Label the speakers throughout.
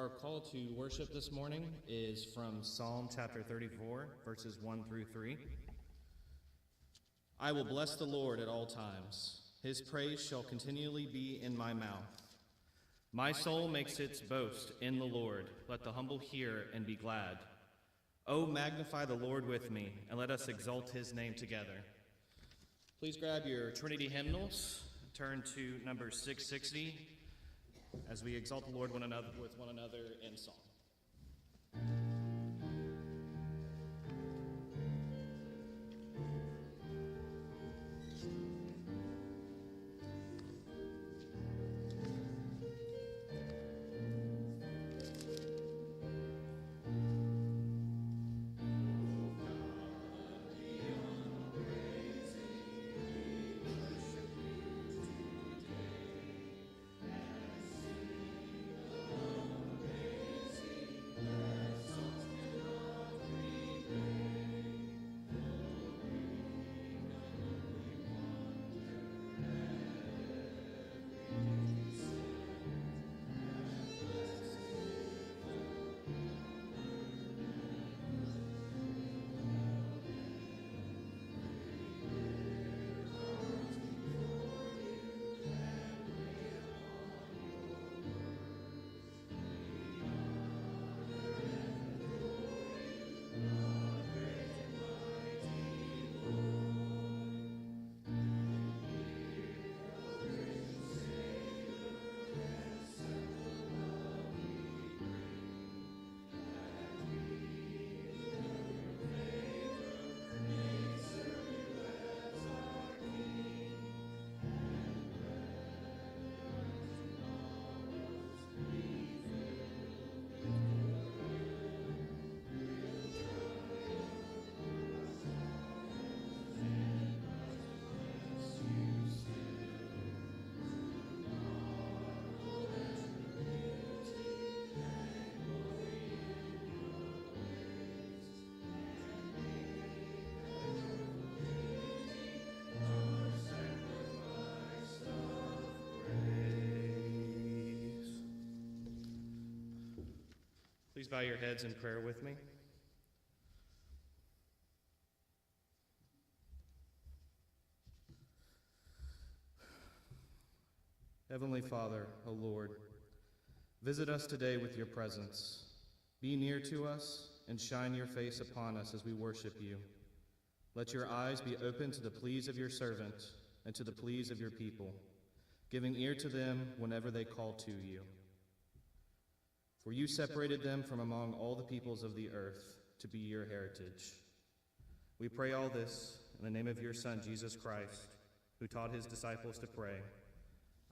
Speaker 1: Our call to worship this morning is from Psalm chapter 34, verses 1 through 3. I will bless the Lord at all times. His praise shall continually be in my mouth. My soul makes its boast in the Lord. Let the humble hear and be glad. Oh, magnify the Lord with me, and let us exalt his name together. Please grab your Trinity hymnals, turn to number 660, as we exalt the Lord with one another in song. Please bow your heads in prayer with me. Heavenly Father, O Lord, visit us today with your presence. Be near to us and shine your face upon us as we worship you. Let your eyes be open to the pleas of your servant and to the pleas of your people, giving ear to them whenever they call to you. For you separated them from among all the peoples of the earth to be your heritage. We pray all this in the name of your Son, Jesus Christ, who taught his disciples to pray,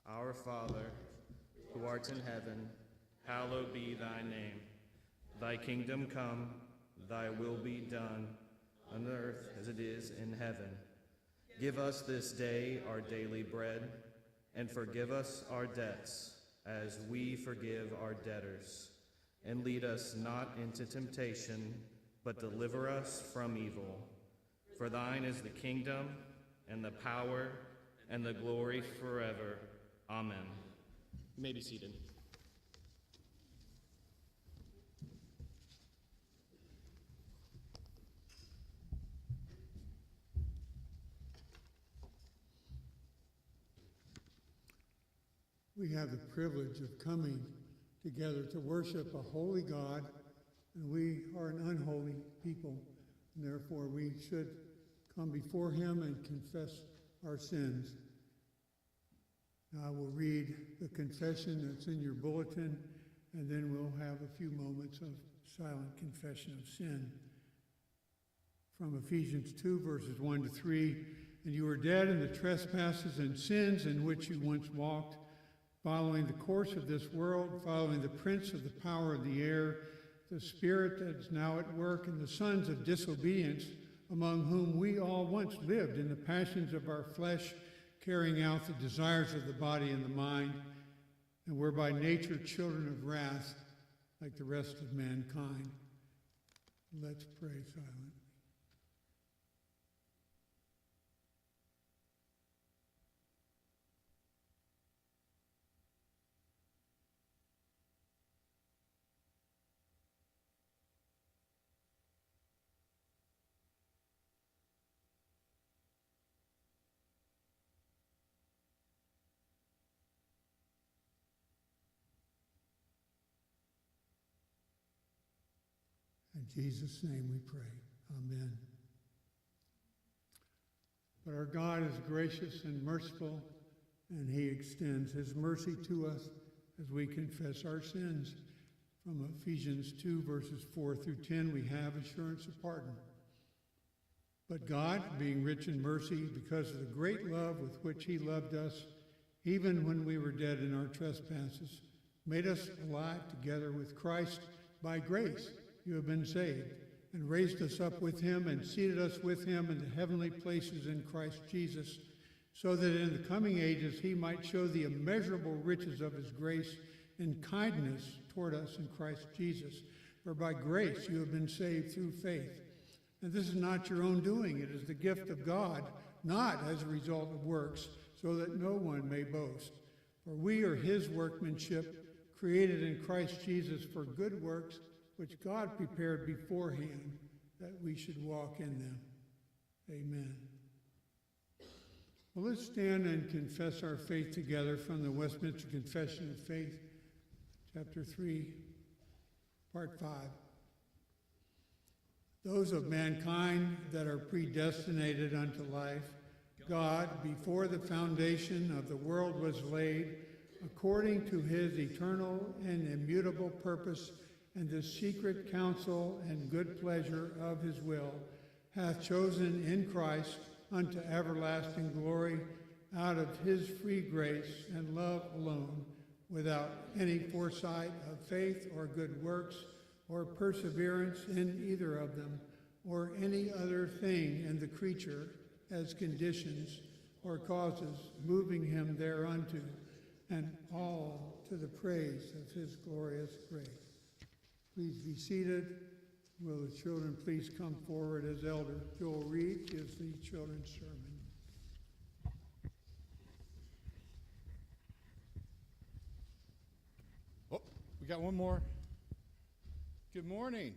Speaker 1: Our Father, who art in heaven, hallowed be thy name. Thy kingdom come, thy will be done, on earth as it is in heaven. Give us this day our daily bread, and forgive us our debts, as we forgive our debtors. And lead us not into temptation, but deliver us from evil. For thine is the kingdom, and the power, and the glory forever. Amen. You may be seated.
Speaker 2: We have the privilege of coming together to worship a holy God, and we are an unholy people, and therefore we should come before him and confess our sins. Now I will read the confession that's in your bulletin, and then we'll have a few moments of silent confession of sin. From Ephesians 2, verses 1 to 3, And you were dead in the trespasses and sins in which you once walked, following the course of this world, following the prince of the power of the air, the spirit that is now at work in the sons of disobedience, among whom we all once lived in the passions of our flesh, carrying out the desires of the body and the mind, and were by nature children of wrath, like the rest of mankind. Let's pray silently. In Jesus' name we pray. Amen. But our God is gracious and merciful, and he extends his mercy to us as we confess our sins. From Ephesians 2, verses 4 through 10, we have assurance of pardon. But God, being rich in mercy, because of the great love with which he loved us, even when we were dead in our trespasses, made us alive together with Christ. By grace you have been saved, and raised us up with him and seated us with him in the heavenly places in Christ Jesus, so that in the coming ages he might show the immeasurable riches of his grace and kindness toward us in Christ Jesus. For by grace you have been saved through faith. And this is not your own doing. It is the gift of God, not as a result of works, so that no one may boast. For we are his workmanship, created in Christ Jesus for good works, which God prepared beforehand that we should walk in them. Amen. Well, let's stand and confess our faith together from the Westminster Confession of Faith, chapter 3, part 5. Those of mankind that are predestinated unto life, God, before the foundation of the world was laid, according to his eternal and immutable purpose and the secret counsel and good pleasure of his will, hath chosen in Christ unto everlasting glory out of his free grace and love alone, without any foresight of faith or good works or perseverance in either of them, or any other thing in the creature as conditions or causes moving him thereunto, and all to the praise of his glorious grace. Please be seated. Will the children please come forward as Elder Joel Reed gives the children's sermon.
Speaker 3: Oh, we got one more. Good morning.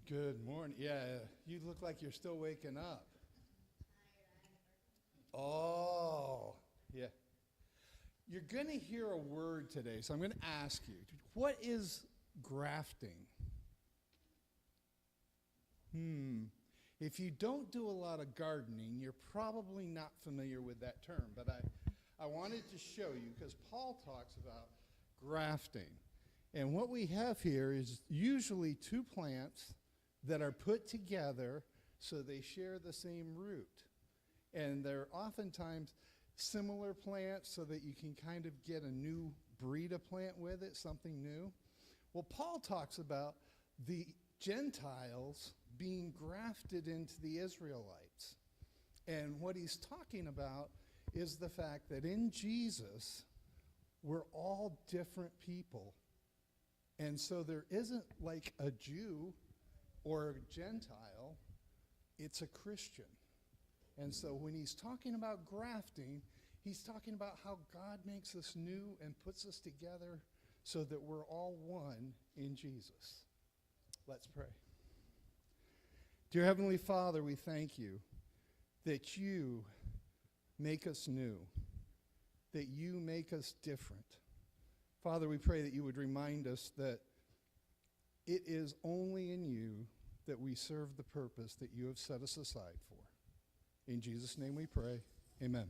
Speaker 3: Good morning. Yeah, you look like you're still waking up. Oh, yeah. You're going to hear a word today, so I'm going to ask you, what is grafting? If you don't do a lot of gardening, you're probably not familiar with that term, but I wanted to show you, because Paul talks about grafting. And what we have here is usually two plants that are put together so they share the same root. And they're oftentimes similar plants so that you can kind of get a new breed of plant with it, something new. Well, Paul talks about the Gentiles being grafted into the Israelites. And what he's talking about is the fact that in Jesus, we're all different people. And so there isn't like a Jew or a Gentile, it's a Christian. And so when he's talking about grafting, he's talking about how God makes us new and puts us together so that we're all one in Jesus. Let's pray. Dear Heavenly Father, we thank you that you make us new, that you make us different. Father, we pray that you would remind us that it is only in you that we serve the purpose that you have set us aside for. In Jesus' name we pray. Amen.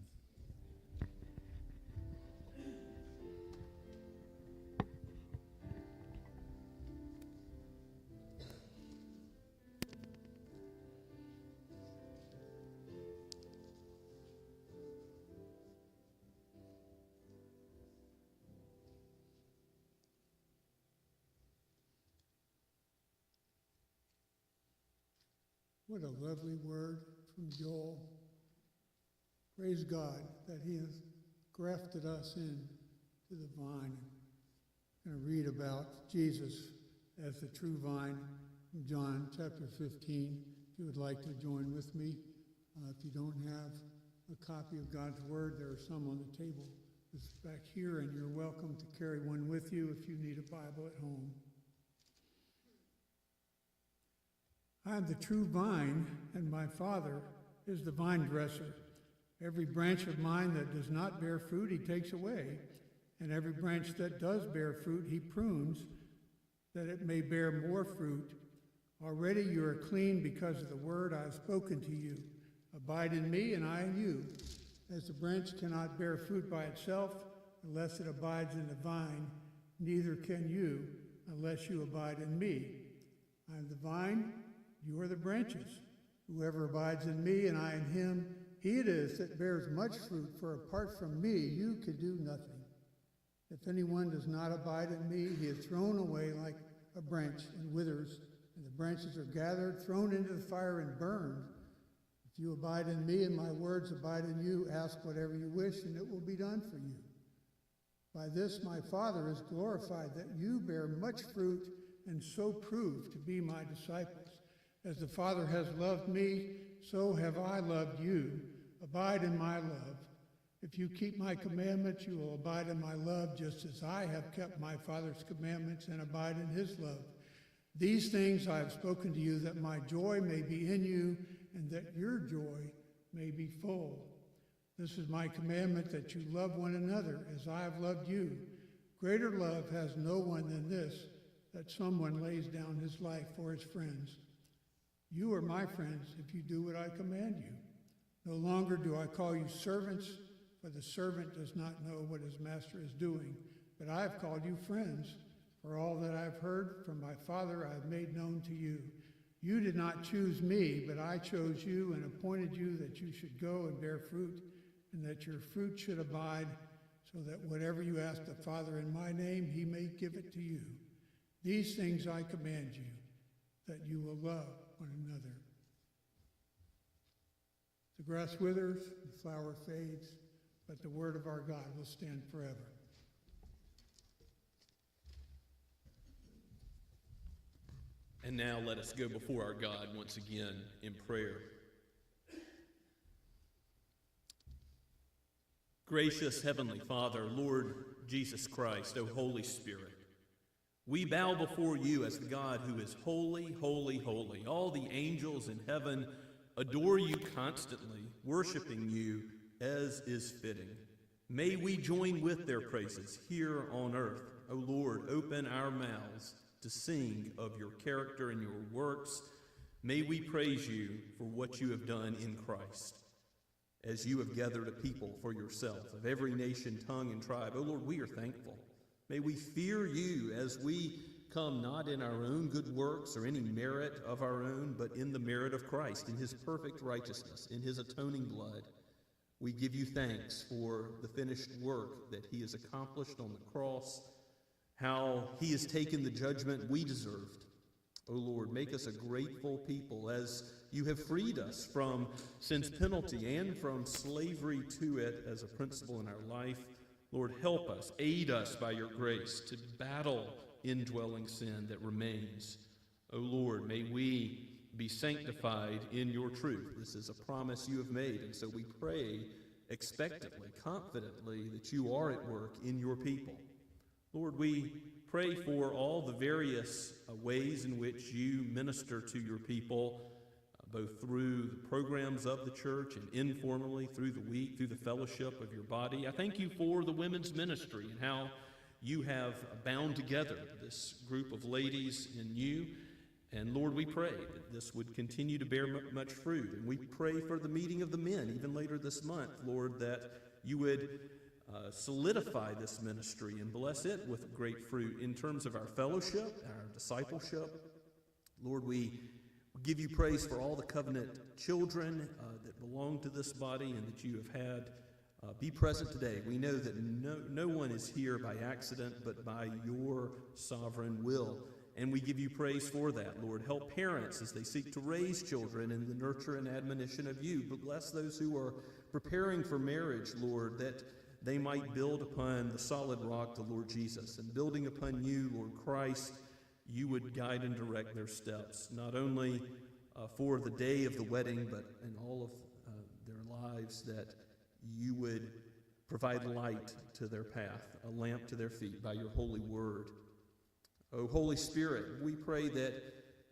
Speaker 2: What a lovely word from Joel. Praise God that he has grafted us in to the vine. I'm going to read about Jesus as the true vine from John chapter 15. If you would like to join with me. If you don't have a copy of God's word, there are some on the table. It's back here, and you're welcome to carry one with you if you need a Bible at home. I am the true vine, and my Father is the vine dresser. Every branch of mine that does not bear fruit, he takes away, and every branch that does bear fruit, he prunes, that it may bear more fruit. Already you are clean because of the word I have spoken to you. Abide in me, and I in you. As the branch cannot bear fruit by itself unless it abides in the vine, neither can you unless you abide in me. I am the vine, you are the branches. Whoever abides in me and I in him, he it is that bears much fruit, for apart from me you can do nothing. If anyone does not abide in me, he is thrown away like a branch and withers, and the branches are gathered, thrown into the fire, and burned. If you abide in me and my words abide in you, ask whatever you wish, and it will be done for you. By this my Father is glorified, that you bear much fruit and so prove to be my disciples. As the Father has loved me, so have I loved you. Abide in my love. If you keep my commandments, you will abide in my love, just as I have kept my Father's commandments and abide in his love. These things I have spoken to you, that my joy may be in you, and that your joy may be full. This is my commandment, that you love one another as I have loved you. Greater love has no one than this, that someone lays down his life for his friends. You are my friends if you do what I command you. No longer do I call you servants, for the servant does not know what his master is doing, but I have called you friends, for all that I have heard from my Father I have made known to you. You did not choose me, but I chose you and appointed you that you should go and bear fruit, and that your fruit should abide, so that whatever you ask the Father in my name, he may give it to you. These things I command you, that you will love one another. The grass withers, the flower fades, but the word of our God will stand forever.
Speaker 4: And now let us go before our God once again in prayer. Gracious Heavenly Father, Lord Jesus Christ, O Holy Spirit, we bow before you as the God who is holy, holy, holy. All the angels in heaven adore you constantly, worshiping you as is fitting. May we join with their praises here on earth. O Lord, open our mouths to sing of your character and your works. May we praise you for what you have done in Christ, as you have gathered a people for yourself of every nation, tongue, and tribe. O Lord, we are thankful. May we fear you as we come not in our own good works or any merit of our own, but in the merit of Christ, in his perfect righteousness, in his atoning blood. We give you thanks for the finished work that he has accomplished on the cross, how he has taken the judgment we deserved. O Lord, make us a grateful people as you have freed us from sin's penalty and from slavery to it as a principle in our life. Lord, help us, aid us by your grace to battle indwelling sin that remains. O Lord, may we be sanctified in your truth. This is a promise you have made, and so we pray expectantly, confidently that you are at work in your people. Lord, we pray for all the various ways in which you minister to your people, both through the programs of the church and informally through the week, through the fellowship of your body. I thank you for the women's ministry and how you have bound together this group of ladies in you. And Lord, we pray that this would continue to bear much fruit. And we pray for the meeting of the men, even later this month, Lord, that you would solidify this ministry and bless it with great fruit in terms of our fellowship, our discipleship. Lord, we give you praise for all the covenant children that belong to this body and that you have had be present today. We know that no one is here by accident, but by your sovereign will. And we give you praise for that, Lord. Help parents as they seek to raise children in the nurture and admonition of you. But bless those who are preparing for marriage, Lord, that they might build upon the solid rock, the Lord Jesus. And building upon you, Lord Christ, you would guide and direct their steps, not only for the day of the wedding, but in all of their lives, that you would provide light to their path, a lamp to their feet by your holy word. O Holy Spirit, we pray that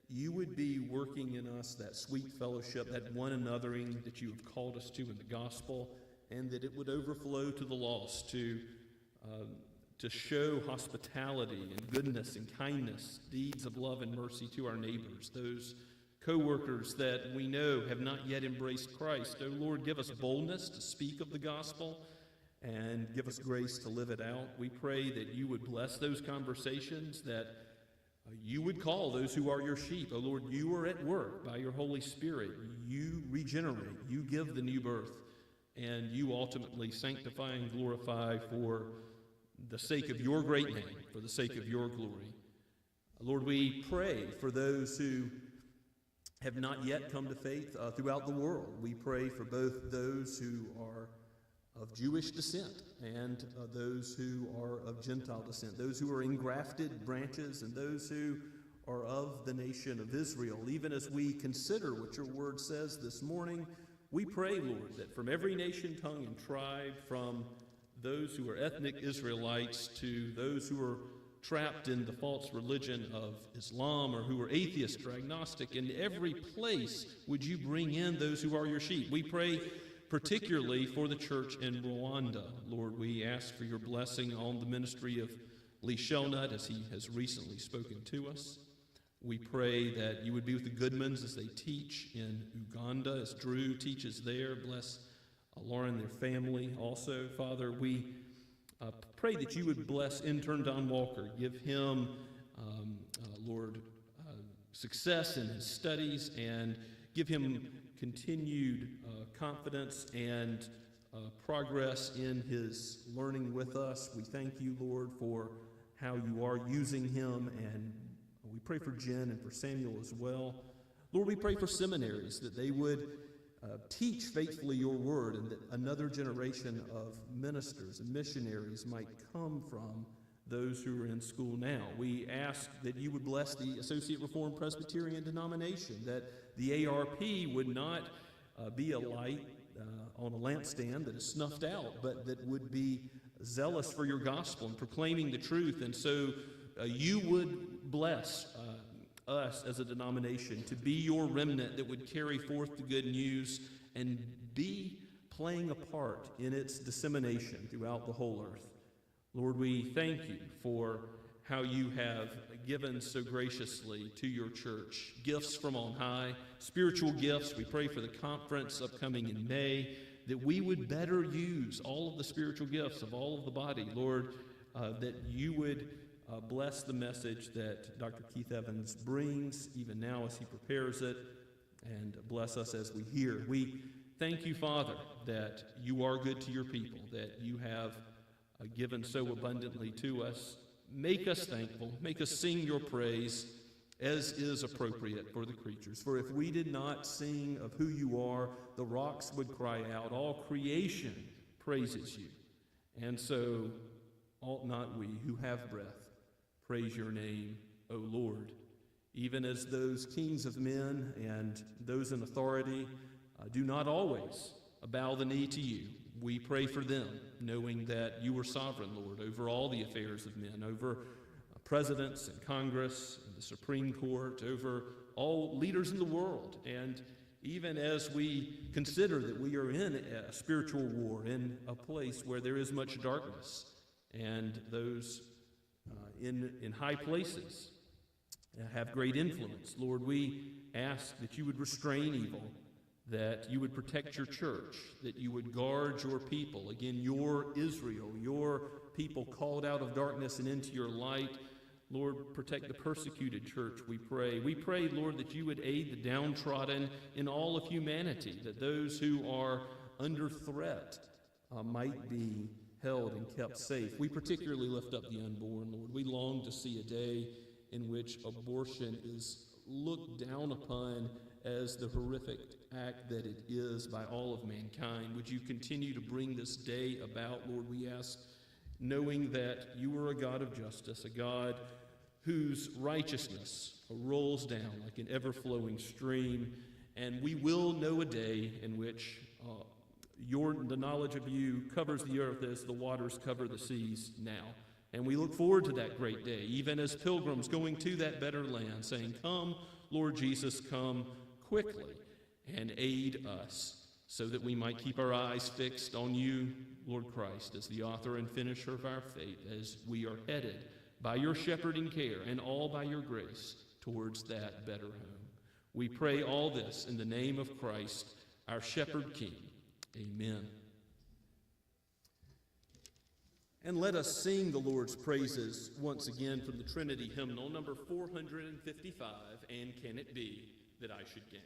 Speaker 4: you would be working in us that sweet fellowship, that one anothering that you have called us to in the gospel, and that it would overflow to the lost, to to show hospitality and goodness and kindness, deeds of love and mercy to our neighbors, those co-workers that we know have not yet embraced Christ. Oh Lord, give us boldness to speak of the gospel and give us grace to live it out. We pray that you would bless those conversations, that you would call those who are your sheep. Oh Lord, you are at work by your Holy Spirit. You regenerate, you give the new birth, and you ultimately sanctify and glorify for the sake of your great name, for the sake of your glory. Lord, we pray for those who have not yet come to faith throughout the world. We pray for both those who are of Jewish descent and those who are of Gentile descent, those who are engrafted branches and those who are of the nation of Israel. Even as we consider what your word says this morning, we pray, Lord, that from every nation, tongue, and tribe, from those who are ethnic Israelites to those who are trapped in the false religion of Islam or who are atheist or agnostic, in every place would you bring in those who are your sheep. We pray particularly for the church in Rwanda. Lord, we ask for your blessing on the ministry of Lee Shelnut as he has recently spoken to us. We pray that you would be with the Goodmans as they teach in Uganda, as Drew teaches there. Bless Laura and their family also. Father, we pray that you would bless intern Don Walker. Give him, Lord, success in his studies and give him continued confidence and progress in his learning with us. We thank you, Lord, for how you are using him, and we pray for Jen and for Samuel as well. Lord, we pray for seminaries, that they would teach faithfully your word, and that another generation of ministers and missionaries might come from those who are in school now. We ask that you would bless the Associate Reformed Presbyterian denomination, that the ARP would not be a light on a lampstand that is snuffed out, but that would be zealous for your gospel and proclaiming the truth. And so you would bless us as a denomination to be your remnant that would carry forth the good news and be playing a part in its dissemination throughout the whole earth. Lord, we thank you for how you have given so graciously to your church gifts from on high, spiritual gifts. We pray for the conference upcoming in May, that we would better use all of the spiritual gifts of all of the body. Lord, that you would bless the message that Dr. Keith Evans brings even now as he prepares it, and bless us as we hear. We thank you, Father, that you are good to your people, that you have given so abundantly to us. Make us thankful. Make us sing your praise as is appropriate for the creatures. For if we did not sing of who you are, the rocks would cry out. All creation praises you. And so ought not we who have breath praise your name, O Lord, even as those kings of men and those in authority do not always bow the knee to you. We pray for them, knowing that you are sovereign, Lord, over all the affairs of men, over presidents and Congress and the Supreme Court, over all leaders in the world. And even as we consider that we are in a spiritual war, in a place where there is much darkness, and those in high places have great influence, Lord, we ask that you would restrain evil, that you would protect your church, that you would guard your people. Again, your Israel, your people called out of darkness and into your light. Lord, protect the persecuted church, we pray. We pray, Lord, that you would aid the downtrodden in all of humanity, that those who are under threat might be held and kept safe. We particularly lift up the unborn, Lord. We long to see a day in which abortion is looked down upon as the horrific act that it is by all of mankind. Would you continue to bring this day about, Lord, we ask, knowing that you are a God of justice, a God whose righteousness rolls down like an ever-flowing stream, and we will know a day in which the knowledge of you covers the earth as the waters cover the seas now. And we look forward to that great day, even as pilgrims going to that better land, saying, "Come, Lord Jesus, come quickly and aid us." so that we might keep our eyes fixed on you, Lord Christ, as the author and finisher of our faith, as we are headed by your shepherding care and all by your grace towards that better home. We pray all this in the name of Christ, our Shepherd King. Amen. And let us sing the Lord's praises once again from the Trinity hymnal, number 455, And Can It Be That I Should Gain?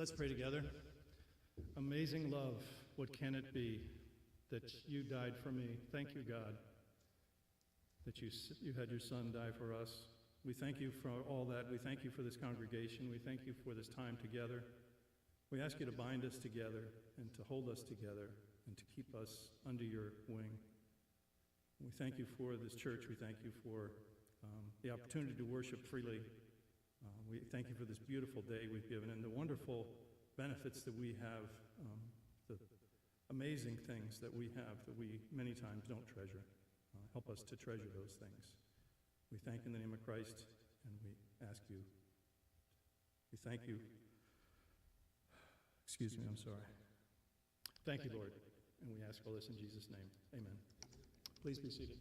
Speaker 5: Let's pray together. Amazing love, what can it be that you died for me. Thank you, God, that you had your Son die for us. We thank you for all that. We thank you for this congregation. We thank you for this time together. We ask you to bind us together and to hold us together and to keep us under your wing. We thank you for this church. We thank you for the opportunity to worship freely. We thank you for this beautiful day we've given and the wonderful benefits that we have, the amazing things that we have that we many times don't treasure. Help us to treasure those things. We thank you in the name of Christ, and we ask you, we thank you. Excuse me, I'm sorry. Thank you, Lord, and we ask all this in Jesus' name. Amen. Please be seated.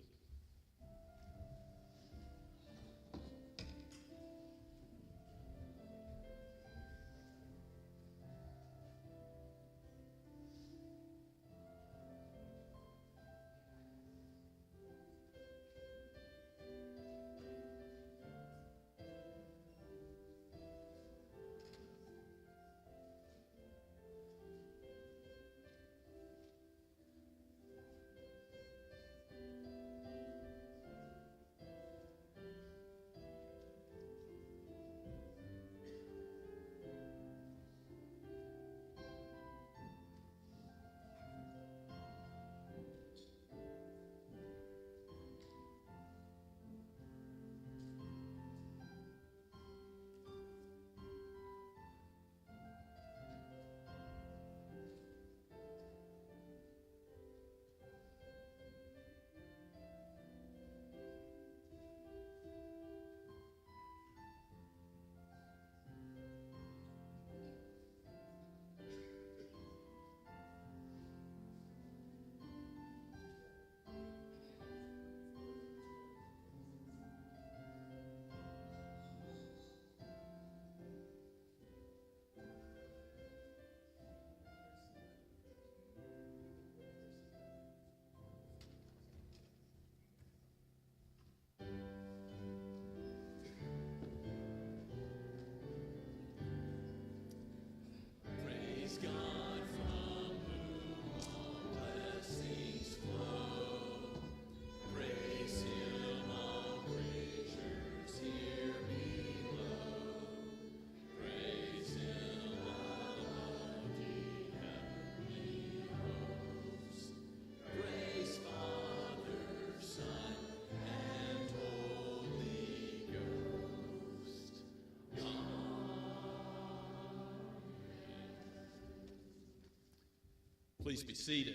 Speaker 4: Please be seated.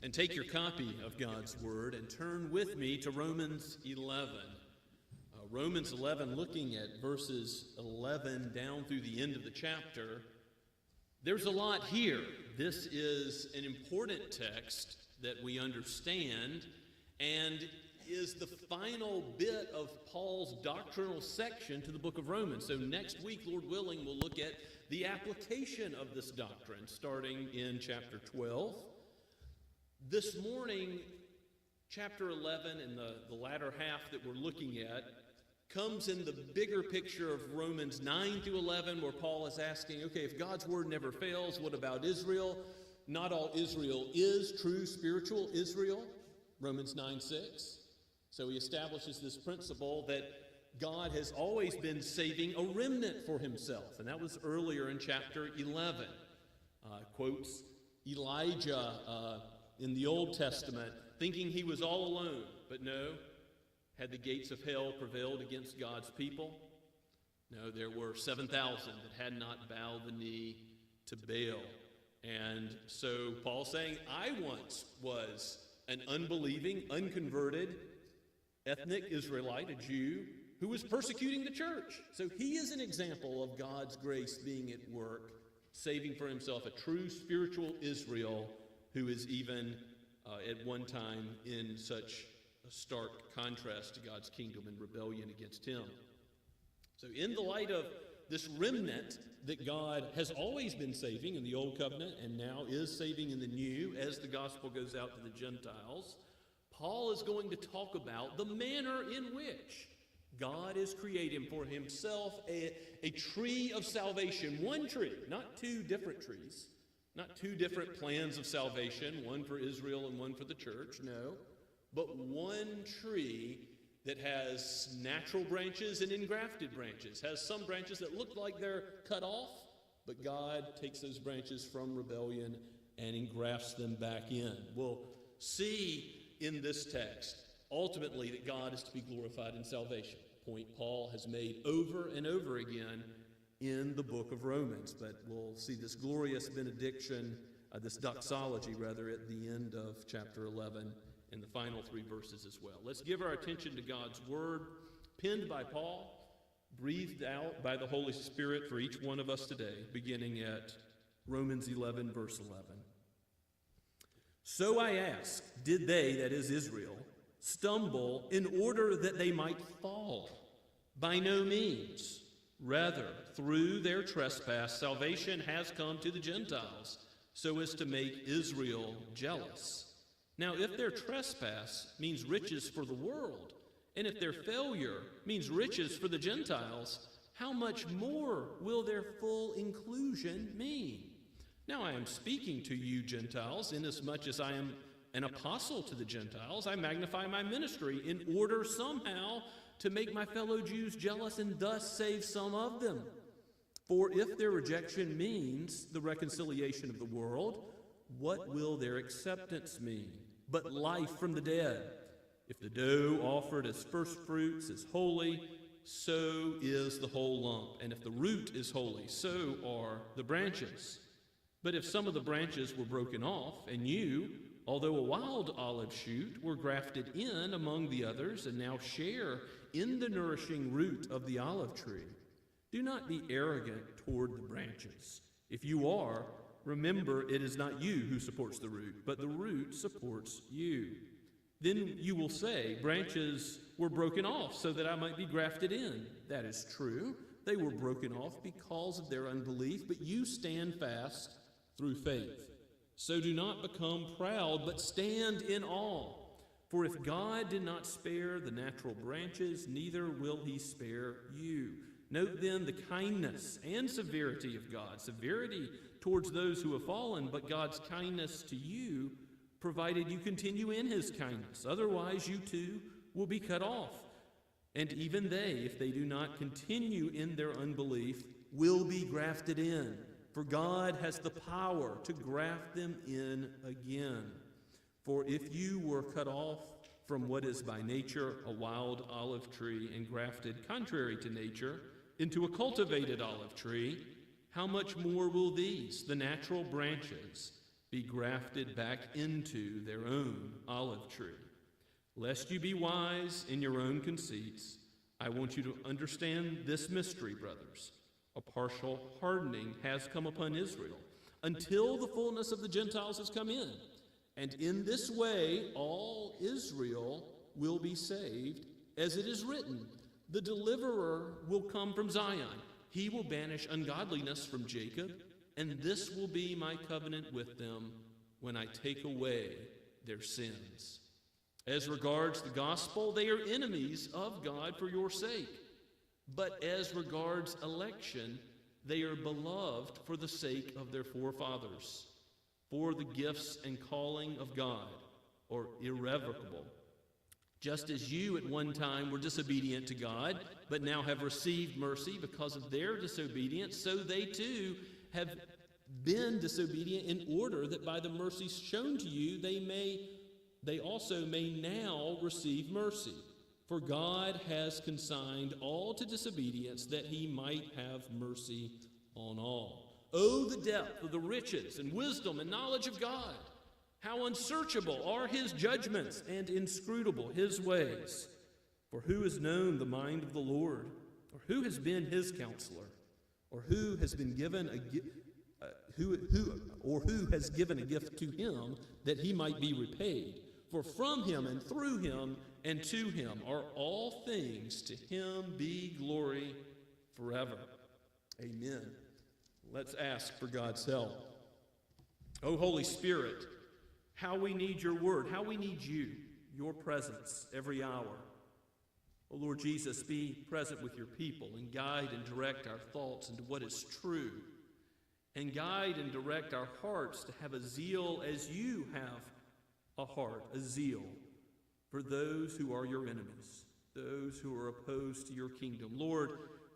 Speaker 4: And take your copy of God's Word and turn with me to Romans 11. Romans 11, looking at verses 11 down through the end of the chapter. There's a lot here. This is an important text that we understand and is the final bit of Paul's doctrinal section to the book of Romans. So next week, Lord willing, we'll look at the application of this doctrine, starting in chapter 12. This morning, chapter 11 and the latter half that we're looking at comes in the bigger picture of Romans 9 through 11, where Paul is asking, okay, if God's word never fails, what about Israel? Not all Israel is true spiritual Israel, Romans 9:6. So he establishes this principle that God has always been saving a remnant for himself. And that was earlier in chapter 11. Quotes Elijah in the Old Testament, thinking he was all alone. But no, had the gates of hell prevailed against God's people? No, there were 7,000 that had not bowed the knee to Baal. And so Paul's saying, I once was an unbelieving, unconverted, ethnic Israelite, a Jew, who was persecuting the church. So he is an example of God's grace being at work, saving for himself a true spiritual Israel who is even at one time in such a stark contrast to God's kingdom and rebellion against him. So in the light of this remnant that God has always been saving in the Old Covenant and now is saving in the New as the gospel goes out to the Gentiles, Paul is going to talk about the manner in which God is creating for himself a tree of salvation, one tree, not two different trees, Not two different plans of salvation, one for Israel and one for the church, no. But one tree that has natural branches and engrafted branches, has some branches that look like they're cut off, but God takes those branches from rebellion and engrafts them back in. We'll see in this text, ultimately, that God is to be glorified in salvation. A point Paul has made over and over again in the book of Romans. But we'll see this glorious benediction, this doxology, rather, at the end of chapter 11 and the final 3 verses as well. Let's give our attention to God's word, penned by Paul, breathed out by the Holy Spirit for each one of us today, beginning at Romans 11, verse 11. So I ask, did they, that is Israel, stumble in order that they might fall? By no means. Rather, through their trespass, salvation has come to the Gentiles, so as to make Israel jealous. Now, if their trespass means riches for the world, and if their failure means riches for the Gentiles, how much more will their full inclusion mean? Now I am speaking to you, Gentiles, inasmuch as I am an apostle to the Gentiles. I magnify my ministry in order somehow to make my fellow Jews jealous and thus save some of them. For if their rejection means the reconciliation of the world, what will their acceptance mean? But life from the dead. If the dough offered as first fruits is holy, so is the whole lump. And if the root is holy, so are the branches. But if some of the branches were broken off, and you, although a wild olive shoot, were grafted in among the others, and now share in the nourishing root of the olive tree, do not be arrogant toward the branches. If you are, remember it is not you who supports the root, but the root supports you. Then you will say, branches were broken off so that I might be grafted in. That is true. They were broken off because of their unbelief, but you stand fast through faith. So do not become proud, but stand in awe. For if God did not spare the natural branches, neither will he spare you. Note then the kindness and severity of God. Severity towards those who have fallen, but God's kindness to you, provided you continue in his kindness. Otherwise you too will be cut off. And even they, if they do not continue in their unbelief, will be grafted in. For God has the power to graft them in again. For if you were cut off from what is by nature a wild olive tree and grafted contrary to nature into a cultivated olive tree, how much more will these, the natural branches, be grafted back into their own olive tree? Lest you be wise in your own conceits, I want you to understand this mystery, brothers. A partial hardening has come upon Israel until the fullness of the Gentiles has come in. And in this way, all Israel will be saved, as it is written, the deliverer will come from Zion. He will banish ungodliness from Jacob, and this will be my covenant with them when I take away their sins. As regards the gospel, they are enemies of God for your sake. But as regards election, they are beloved for the sake of their forefathers. For the gifts and calling of God are irrevocable. Just as you at one time were disobedient to God, but now have received mercy because of their disobedience, so they too have been disobedient in order that by the mercies shown to you, they also may now receive mercy. For God has consigned all to disobedience that he might have mercy on all. Oh, the depth of the riches and wisdom and knowledge of God! How unsearchable are his judgments and inscrutable his ways! For who has known the mind of the Lord? Or who has been his counselor? Or who has been given who has given a gift to him that he might be repaid? For from him and through him and to him are all things. To him be glory forever. Amen. Let's ask for God's help. Oh, Holy Spirit, how we need your word, how we need you, your presence every hour. Oh, Lord Jesus, be present with your people and guide and direct our thoughts into what is true. and guide and direct our hearts to have a zeal as you have a heart, a zeal for those who are your enemies, those who are opposed to your kingdom. Lord,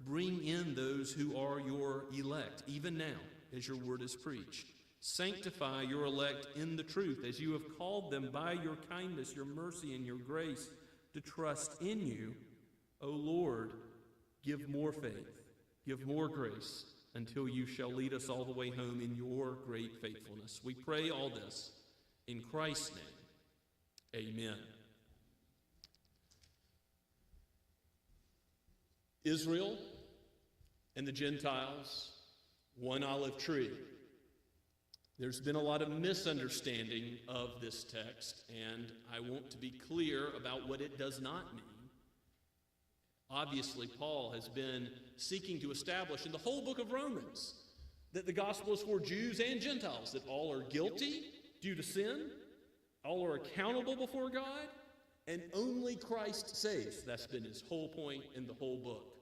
Speaker 4: bring in those who are your elect, even now, as your word is preached. Sanctify your elect in the truth, as you have called them by your kindness, your mercy, and your grace to trust in you. O Lord, give more faith, give more grace, until you shall lead us all the way home in your great faithfulness. We pray all this in Christ's name. Amen. Israel and the Gentiles, one olive tree. There's been a lot of misunderstanding of this text, and I want to be clear about what it does not mean. Obviously, Paul has been seeking to establish in the whole book of Romans that the gospel is for Jews and Gentiles, that all are guilty due to sin, all are accountable before God, and only Christ saves. That's been his whole point in the whole book,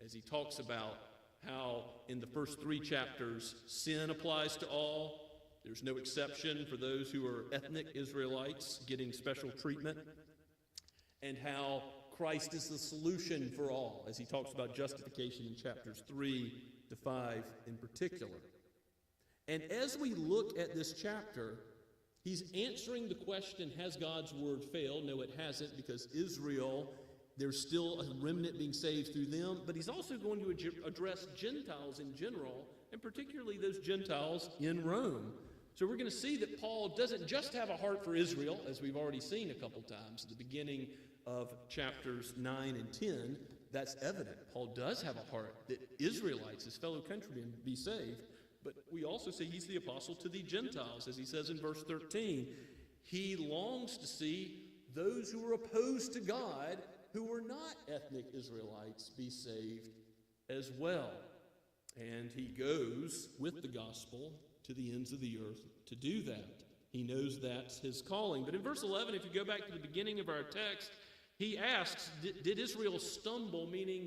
Speaker 4: as he talks about how in the first 3 chapters sin applies to all. There's no exception for those who are ethnic Israelites getting special treatment, and how Christ is the solution for all, as he talks about justification in chapters 3 to 5 in particular. And as we look at this chapter, he's answering the question, has God's word failed? No, it hasn't, because Israel, there's still a remnant being saved through them, but he's also going to address Gentiles in general, and particularly those Gentiles in Rome. So we're going to see that Paul doesn't just have a heart for Israel, as we've already seen a couple times at the beginning of chapters 9 and 10. That's evident. Paul does have a heart that Israelites, his fellow countrymen, be saved. But we also see he's the apostle to the Gentiles, as he says in verse 13. He longs to see those who are opposed to God, who are not ethnic Israelites, be saved as well. And he goes with the gospel to the ends of the earth to do that. He knows that's his calling. But in verse 11, if you go back to the beginning of our text, he asks, did Israel stumble, meaning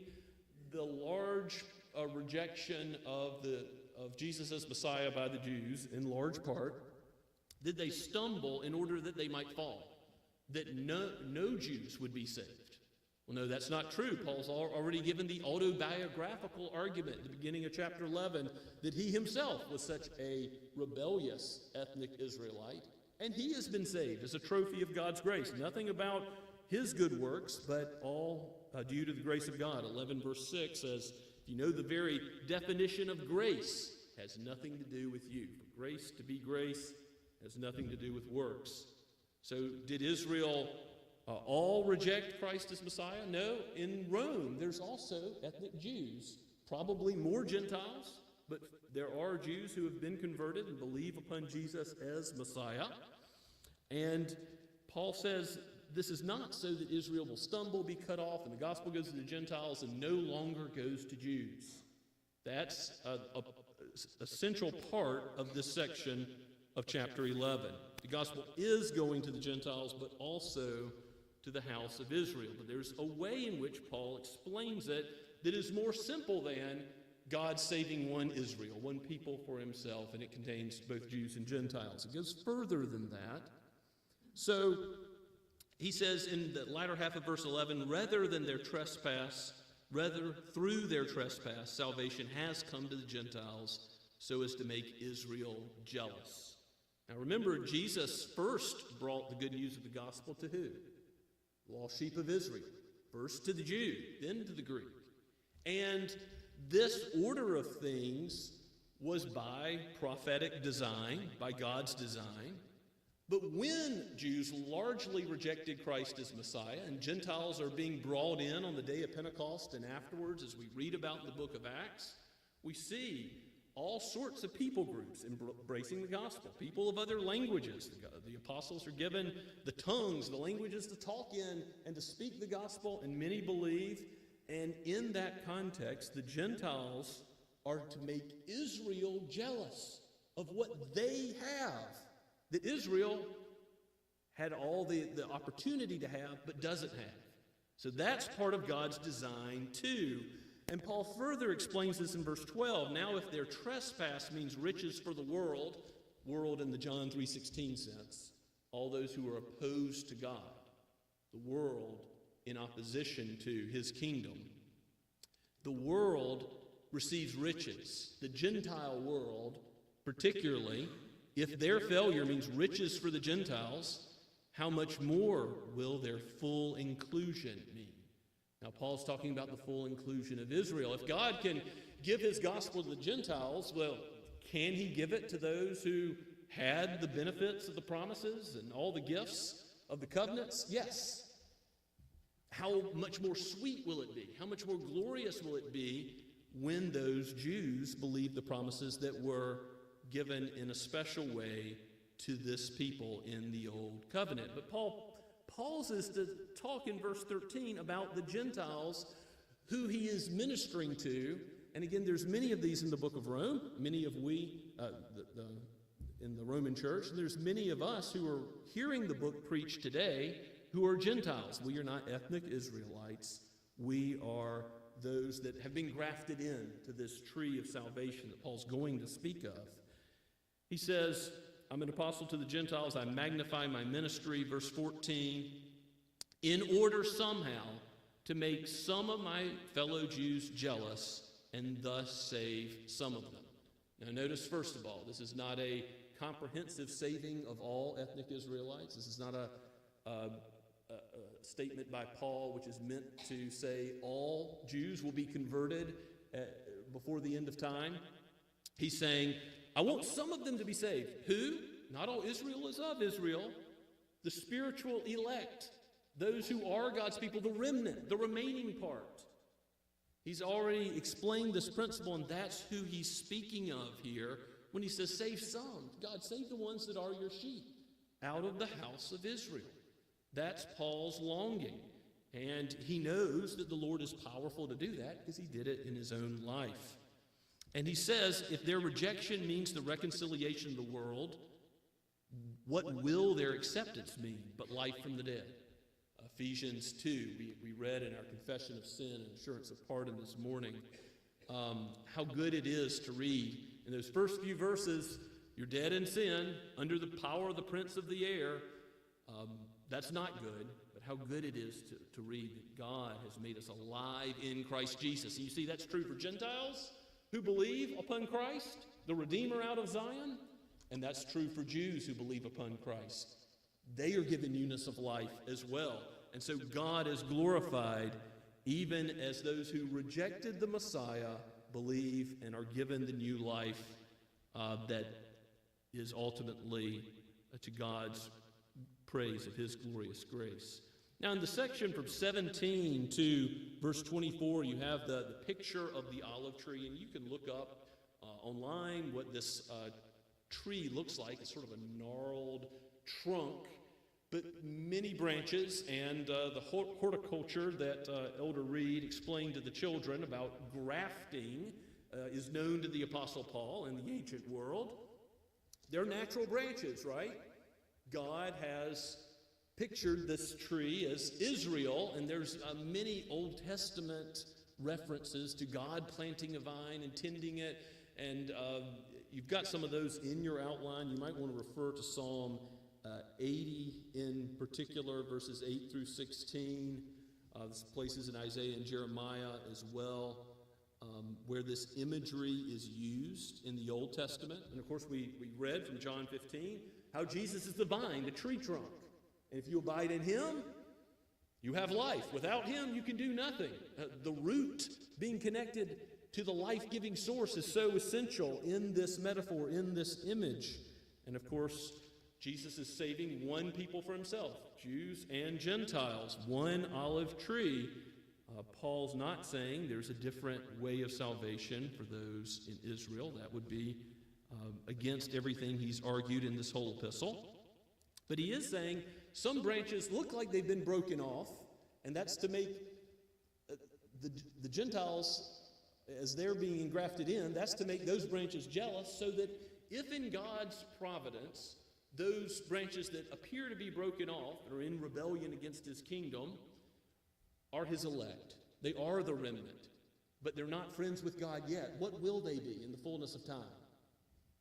Speaker 4: the large rejection of Jesus as Messiah by the Jews, in large part, did they stumble in order that they might fall, that no Jews would be saved? Well, no, that's not true. Paul's already given the autobiographical argument at the beginning of chapter 11 that he himself was such a rebellious ethnic Israelite, and he has been saved as a trophy of God's grace. Nothing about his good works, but all due to the grace of God. 11 verse 6 says, you know, the very definition of grace has nothing to do with you. For grace to be grace has nothing to do with works. So did Israel all reject Christ as Messiah? No. In Rome, there's also ethnic Jews, probably more Gentiles, but there are Jews who have been converted and believe upon Jesus as Messiah. And Paul says this is not so that Israel will stumble, be cut off, and the gospel goes to the Gentiles and no longer goes to Jews. That's a central part of this section of chapter 11. The gospel is going to the Gentiles, but also to the house of Israel. But there's a way in which Paul explains it that is more simple than God saving one Israel, one people for himself, and it contains both Jews and Gentiles. It goes further than that. So he says in the latter half of verse 11, rather through their trespass, salvation has come to the Gentiles so as to make Israel jealous. Now remember, Jesus first brought the good news of the gospel to who? Lost sheep of Israel. First to the Jew, then to the Greek. And this order of things was by prophetic design, by God's design. But when Jews largely rejected Christ as Messiah, and Gentiles are being brought in on the day of Pentecost and afterwards, as we read about in the book of Acts, we see all sorts of people groups embracing the gospel, people of other languages. The apostles are given the tongues, the languages to talk in and to speak the gospel, and many believe. And in that context, the Gentiles are to make Israel jealous of what they have, that Israel had all the opportunity to have, but doesn't have. So that's part of God's design too, And Paul further explains this in verse 12. Now, if their trespass means riches for the world in the John 3:16 sense, all those who are opposed to God, the world in opposition to his kingdom, the world receives riches. The Gentile world, particularly, if their failure means riches for the Gentiles, how much more will their full inclusion mean? Now, Paul's talking about the full inclusion of Israel. If God can give his gospel to the Gentiles, well, can he give it to those who had the benefits of the promises and all the gifts of the covenants? Yes. How much more sweet will it be? How much more glorious will it be when those Jews believe the promises that were given in a special way to this people in the Old Covenant? But Paul pauses to talk in verse 13 about the Gentiles who he is ministering to. And again, there's many of these in the book of Rome, many of in the Roman church, and there's many of us who are hearing the book preached today who are Gentiles. We are not ethnic Israelites. We are those that have been grafted in to this tree of salvation that Paul's going to speak of. He says, I'm an apostle to the Gentiles. I magnify my ministry, verse 14, in order somehow to make some of my fellow Jews jealous and thus save some of them. Now notice, first of all, this is not a comprehensive saving of all ethnic Israelites. This is not a statement by Paul which is meant to say all Jews will be converted before the end of time. He's saying, I want some of them to be saved. Who? Not all Israel is of Israel. The spiritual elect, those who are God's people, the remnant, the remaining part. He's already explained this principle, and that's who he's speaking of here when he says, save some. God, save the ones that are your sheep out of the house of Israel. That's Paul's longing. And he knows that the Lord is powerful to do that because he did it in his own life. And he says, if their rejection means the reconciliation of the world, what will their acceptance mean but life from the dead? Ephesians 2, we read in our confession of sin and assurance of pardon this morning, how good it is to read in those first few verses, you're dead in sin, under the power of the prince of the air. That's not good, but how good it is to read that God has made us alive in Christ Jesus. And you see, that's true for Gentiles who believe upon Christ, the Redeemer out of Zion, and that's true for Jews who believe upon Christ. They are given newness of life as well. And so God is glorified even as those who rejected the Messiah believe and are given the new life that is ultimately to God's praise of his glorious grace. Now in the section from 17 to verse 24, you have the picture of the olive tree, and you can look up online what this tree looks like. It's sort of a gnarled trunk, but many branches, and the horticulture that Elder Reed explained to the children about grafting is known to the Apostle Paul in the ancient world. They're natural branches, right? God has pictured this tree as Israel, and there's many Old Testament references to God planting a vine and tending it, and you've got some of those in your outline. You might want to refer to Psalm 80 in particular, verses 8 through 16. There's places in Isaiah and Jeremiah as well where this imagery is used in the Old Testament. And of course, we read from John 15 how Jesus is the vine, the tree trunk. And if you abide in him, you have life. Without him, you can do nothing. The root being connected to the life-giving source is so essential in this metaphor, in this image. And of course, Jesus is saving one people for himself, Jews and Gentiles, one olive tree. Paul's not saying there's a different way of salvation for those in Israel. That would be against everything he's argued in this whole epistle. But he is saying some branches look like they've been broken off, and that's to make the Gentiles, as they're being engrafted in, that's to make those branches jealous, so that if in God's providence, those branches that appear to be broken off, that are in rebellion against his kingdom, are his elect. They are the remnant. but they're not friends with God yet. What will they be in the fullness of time?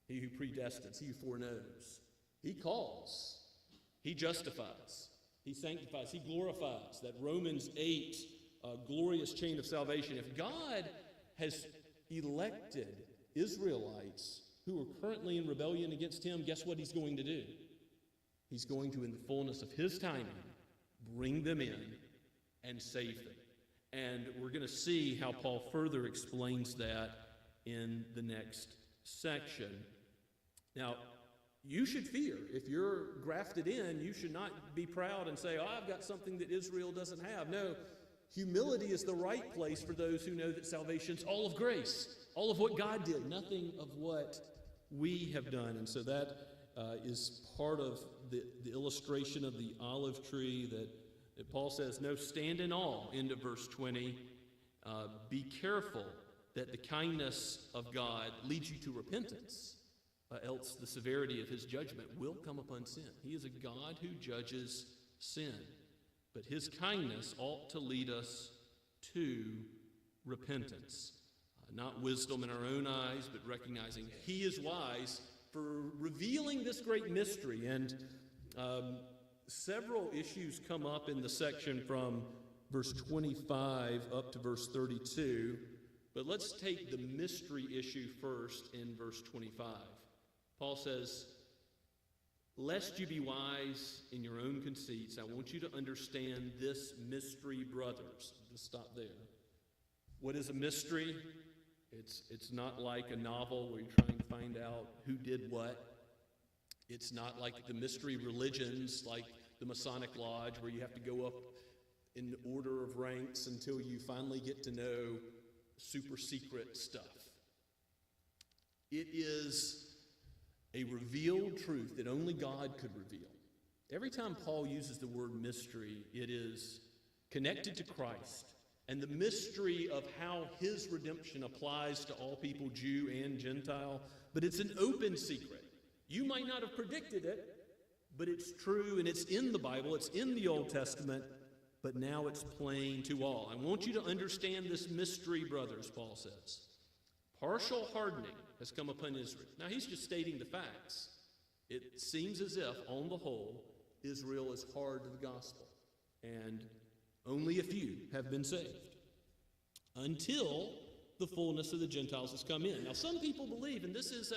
Speaker 4: He who predestines, he who foreknows. He calls, he justifies, he sanctifies, he glorifies. That Romans 8 glorious chain of salvation. If God has elected Israelites who are currently in rebellion against him, guess what he's going to do? He's going to, in the fullness of his timing, bring them in and save them. And we're going to see how Paul further explains that in the next section. Now, you should fear. If you're grafted in, you should not be proud and say, oh, I've got something that Israel doesn't have. No, humility is the right place for those who know that salvation's all of grace, all of what God did, nothing of what we have done. And so that is part of the illustration of the olive tree that Paul says, no, stand in awe, end of verse 20. Be careful that the kindness of God leads you to repentance, else the severity of his judgment will come upon sin. He is a God who judges sin, but his kindness ought to lead us to repentance. Not wisdom in our own eyes, but recognizing he is wise for revealing this great mystery. And several issues come up in the section from verse 25 up to verse 32. But let's take the mystery issue first in verse 25. Paul says, lest you be wise in your own conceits, I want you to understand this mystery, brothers. Just stop there. What is a mystery? It's not like a novel where you're trying to find out who did what. It's not like the mystery religions like the Masonic Lodge where you have to go up in order of ranks until you finally get to know super secret stuff. It is a revealed truth that only God could reveal. Every time Paul uses the word mystery, it is connected to Christ and the mystery of how his redemption applies to all people, Jew and Gentile, but it's an open secret. You might not have predicted it, but it's true and it's in the Bible, it's in the Old Testament, but now it's plain to all. I want you to understand this mystery, brothers, Paul says. Partial hardening has come upon Israel. Now, he's just stating the facts. It seems as if, on the whole, Israel is hard to the gospel, and only a few have been saved until the fullness of the Gentiles has come in. Now, some people believe, and this is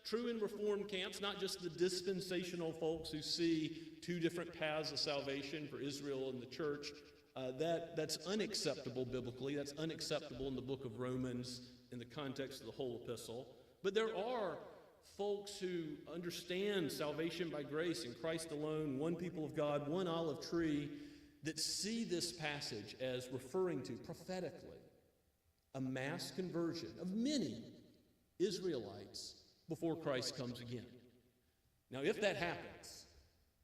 Speaker 4: true in Reformed camps, not just the dispensational folks who see two different paths of salvation for Israel and the church. That's unacceptable biblically. That's unacceptable in the book of Romans in the context of the whole epistle. But there are folks who understand salvation by grace in Christ alone, one people of God, one olive tree, that see this passage as referring to prophetically a mass conversion of many Israelites before Christ comes again. Now, if that happens,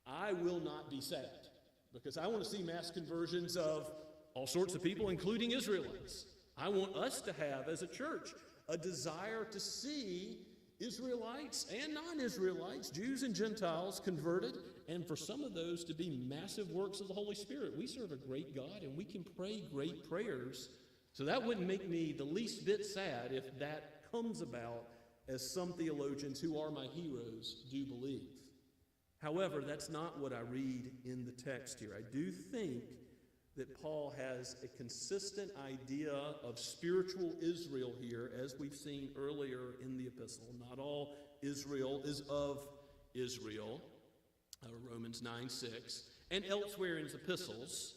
Speaker 4: I will not be sad, because I want to see mass conversions of all sorts of people, including Israelites. I want us to have, as a church, a desire to see Israelites and non-Israelites, Jews and Gentiles, converted, and for some of those to be massive works of the Holy Spirit. We serve a great God, and we can pray great prayers, so that wouldn't make me the least bit sad if that comes about, as some theologians who are my heroes do believe. However, that's not what I read in the text here. I do think that Paul has a consistent idea of spiritual Israel here, as we've seen earlier in the epistle. Not all Israel is of Israel, Romans 9:6, and elsewhere in his epistles.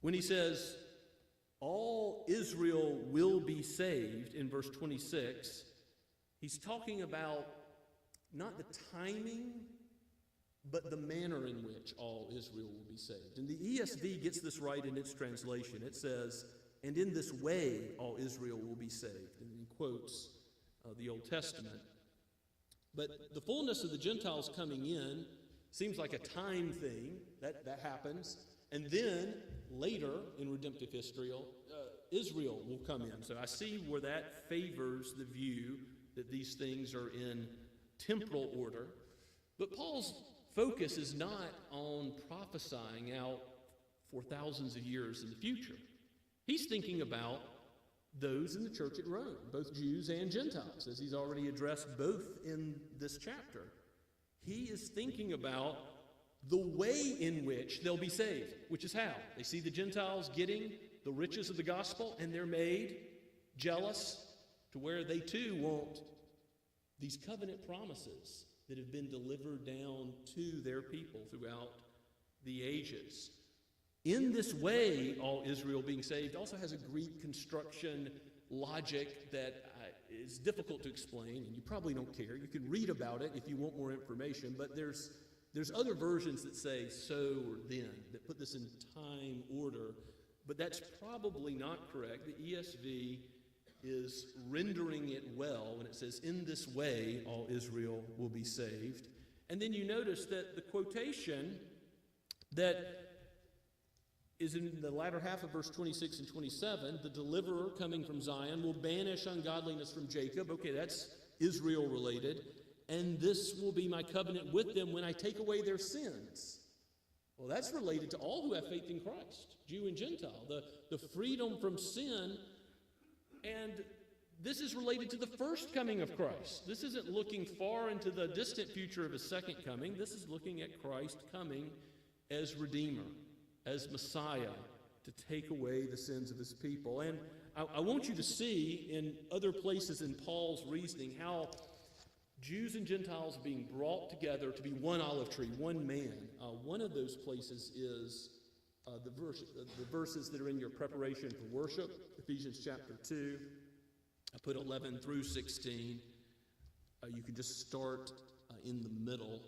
Speaker 4: When he says, all Israel will be saved, in verse 26, he's talking about not the timing, but the manner in which all Israel will be saved. And the ESV gets this right in its translation. It says, and in this way all Israel will be saved. And he quotes the Old Testament. But the fullness of the Gentiles coming in seems like a time thing. That happens. And then later in redemptive history, Israel will come in. So I see where that favors the view that these things are in temporal order. But Paul's focus is not on prophesying out for thousands of years in the future. He's thinking about those in the church at Rome, both Jews and Gentiles, as he's already addressed both in this chapter. He is thinking about the way in which they'll be saved, which is how. They see the Gentiles getting the riches of the gospel, and they're made jealous to where they too want these covenant promises that have been delivered down to their people throughout the ages. In this way, all Israel being saved also has a Greek construction logic that is difficult to explain, and you probably don't care. You can read about it if you want more information, but there's other versions that say so or then, that put this in time order, but that's probably not correct. The ESV is rendering it well when it says, in this way, all Israel will be saved. And then you notice that the quotation that is in the latter half of verse 26 and 27, the deliverer coming from Zion will banish ungodliness from Jacob. Okay, that's Israel related. And this will be my covenant with them when I take away their sins. Well, that's related to all who have faith in Christ, Jew and Gentile, the freedom from sin. And this is related to the first coming of Christ. This isn't looking far into the distant future of his second coming. This is looking at Christ coming as Redeemer, as Messiah, to take away the sins of his people. And I want you to see in other places in Paul's reasoning how Jews and Gentiles being brought together to be one olive tree, one man. One of those places is the verses that are in your preparation for worship, Ephesians chapter 2. I put 11 through 16. You can just start in the middle.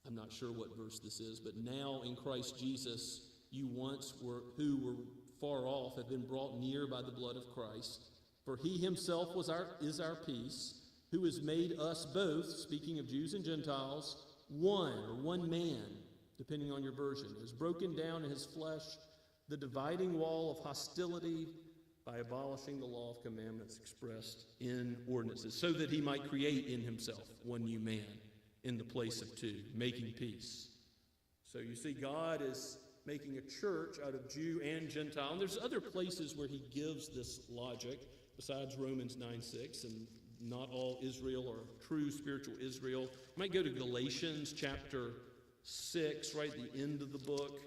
Speaker 4: I'm not sure what verse this is, but now in Christ Jesus, you once who were far off have been brought near by the blood of Christ. For he himself is our peace, who has made us both, speaking of Jews and Gentiles, one man, depending on your version, has broken down in his flesh the dividing wall of hostility by abolishing the law of commandments expressed in ordinances, so that he might create in himself one new man in the place of two, making peace. So you see, God is making a church out of Jew and Gentile. And there's other places where he gives this logic, besides Romans 9:6, and not all Israel are true spiritual Israel. You might go to Galatians chapter 6, right at the end of the book.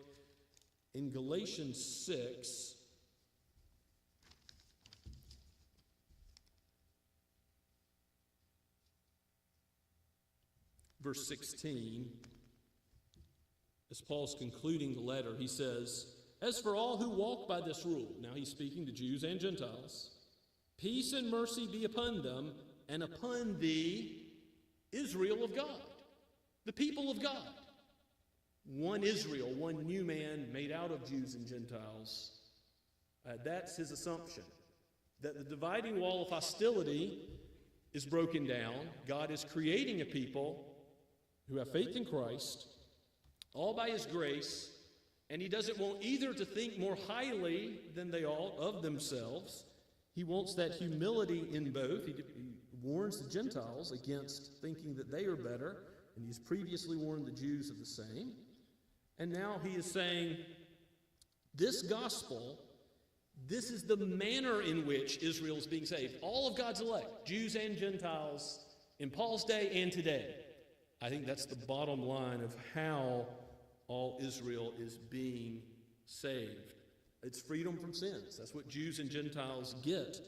Speaker 4: In Galatians 6, verse 16, as Paul's concluding the letter, he says, as for all who walk by this rule, now he's speaking to Jews and Gentiles, peace and mercy be upon them and upon the Israel of God, the people of God. One Israel, one new man made out of Jews and Gentiles. That's his assumption, that the dividing wall of hostility is broken down. God is creating a people who have faith in Christ, all by his grace, and he doesn't want either to think more highly than they ought of themselves. He wants that humility in both. He warns the Gentiles against thinking that they are better, and he's previously warned the Jews of the same. And now he is saying, this gospel, this is the manner in which Israel is being saved. All of God's elect, Jews and Gentiles, in Paul's day and today. I think that's the bottom line of how all Israel is being saved. It's freedom from sins. That's what Jews and Gentiles get,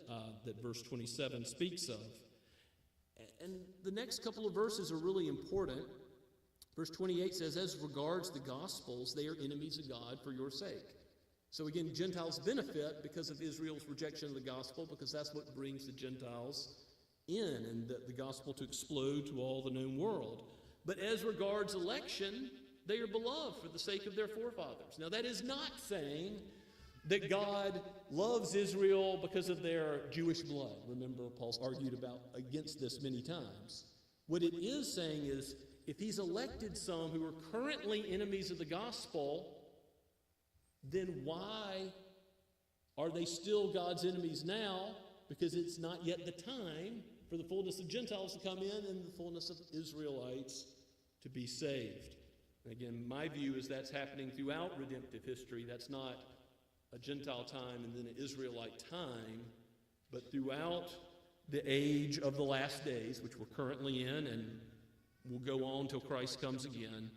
Speaker 4: that verse 27 speaks of. And the next couple of verses are really important. Verse 28 says, as regards the Gospels, they are enemies of God for your sake. So again, Gentiles benefit because of Israel's rejection of the gospel, because that's what brings the Gentiles in and the gospel to explode to all the known world. But as regards election, they are beloved for the sake of their forefathers. Now, that is not saying that God loves Israel because of their Jewish blood. Remember, Paul's argued against this many times. What it is saying is, if he's elected some who are currently enemies of the gospel, then why are they still God's enemies now? Because it's not yet the time for the fullness of Gentiles to come in and the fullness of Israelites to be saved. And again, my view is that's happening throughout redemptive history. That's not a Gentile time and then an Israelite time, but throughout the age of the last days, which we're currently in and will go on till Christ comes again,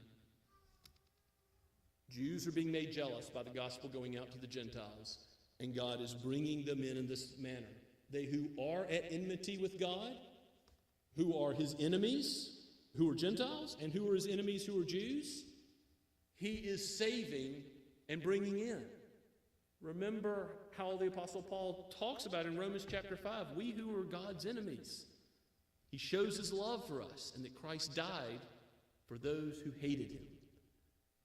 Speaker 4: Jews are being made jealous by the gospel going out to the Gentiles, and God is bringing them in this manner. They who are at enmity with God, who are his enemies, who are Gentiles, and who are his enemies who are Jews, he is saving and bringing in. Remember how the Apostle Paul talks about in Romans chapter 5, we who are God's enemies. He shows his love for us and that Christ died for those who hated him.